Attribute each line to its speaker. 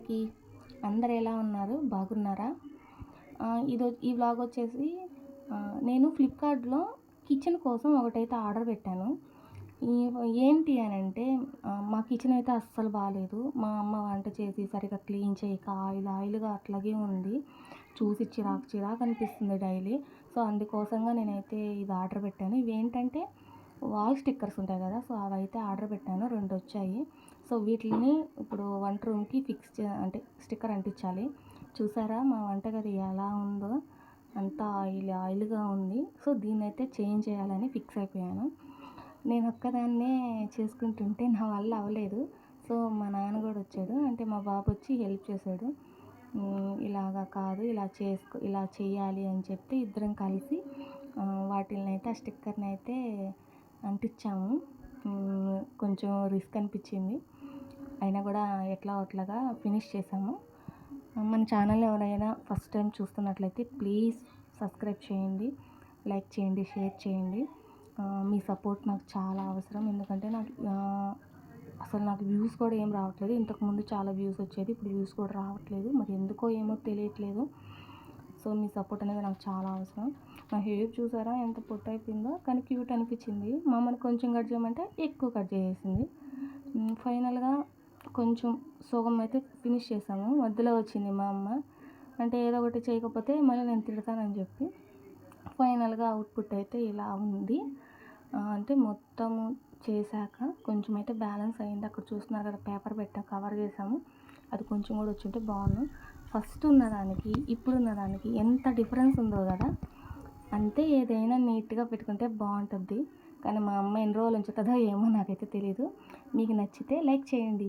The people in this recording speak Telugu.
Speaker 1: అందరికీ. అందరూ ఎలా ఉన్నారు? బాగున్నారా? ఈ వ్లాగ్ వచ్చేసి నేను ఫ్లిప్‌కార్ట్‌లో కిచెన్ కోసం ఒకటైతే ఆర్డర్ పెట్టాను. ఈ ఏంటి అనంటే మా కిచెన్ అయితే అస్సలు బాలేదు. మా అమ్మ వంట చేసి సరిగ్గా క్లీన్ చేయక ఆయిల్‌గా అట్లాగే ఉంది. చూసి చిరాకు అనిపిస్తుంది డైలీ. సో, అందుకోసంగా నేనైతే ఇది ఆర్డర్ పెట్టాను. ఇవేంటంటే వాల్ స్టిక్కర్స్ ఉంటాయి కదా! సో, అవైతే ఆర్డర్ పెట్టాను. 2 వచ్చాయి. సో, వీటిని ఇప్పుడు వంట రూమ్‌కి అంటే స్టిక్కర్ అంటించాలి. చూసారా మా వంటగది ఎలా ఉందో? అంతా ఆయిల్‌గా ఉంది. సో, దీన్నైతే చేంజ్ చేయాలని ఫిక్స్ అయిపోయాను. నేను ఒక్కదాన్నే చేసుకుంటుంటే నా వల్ల అవ్వలేదు. సో, మా నాన్న కూడా వచ్చాడు. అంటే మా బాబు వచ్చి హెల్ప్ చేశాడు. ఇలాగా కాదు ఇలా చేయాలి అని చెప్పి ఇద్దరం కలిసి వాటిల్నైతే ఆ స్టిక్కర్‌నైతే అంటించాము. కొంచెం రిస్క్ అనిపించింది. అయినా కూడా ఎట్లా అట్లాగా ఫినిష్ చేసాము. మన ఛానల్‌ని ఎవరైనా ఫస్ట్ టైం చూస్తున్నట్లయితే ప్లీజ్ సబ్స్క్రైబ్ చేయండి, లైక్ చేయండి, షేర్ చేయండి. మీ సపోర్ట్ నాకు చాలా అవసరం. ఎందుకంటే నాకు వ్యూస్ కూడా ఏం రావట్లేదు. ఇంతకుముందు చాలా వ్యూస్ వచ్చేది. ఇప్పుడు వ్యూస్ కూడా రావట్లేదు. మరి ఎందుకో ఏమో తెలియట్లేదు. సో, మీ సపోర్ట్ అనేది నాకు చాలా అవసరం. నా హెయిర్ చూసారా ఎంత పొట్టయిపోయిందో, కానీ క్యూట్ అనిపించింది. మా అమ్మని కొంచెం కట్ చేయమంటే ఎక్కువ కట్ చేసేసింది. ఫైనల్‌గా కొంచెం సగం అయితే ఫినిష్ చేసాము. మధ్యలో వచ్చింది మా అమ్మ. అంటే ఏదో ఒకటి చేయకపోతే మళ్ళీ నేను తిడతానని చెప్పి ఫైనల్‌గా అవుట్‌పుట్ అయితే ఇలా ఉంది. అంటే మొత్తము చేశాక కొంచెం అయితే బ్యాలెన్స్ అయింది. అక్కడ చూస్తున్నారు కదా, పేపర్ పెట్టా కవర్ చేసాము. అది కొంచెం కూడా వచ్చుంటే బాగుండు. ఫస్ట్ ఉన్నదానికి ఇప్పుడున్న దానికి ఎంత డిఫరెన్స్ ఉందో కదా! అంతే ఏదైనా నీట్‌గా పెట్టుకుంటే బాగుంటుంది. కానీ మా అమ్మ ఎన్ని రోజులు ఉంచుతుందో ఏమో నాకైతే తెలీదు. మీకు నచ్చితే లైక్ చేయండి.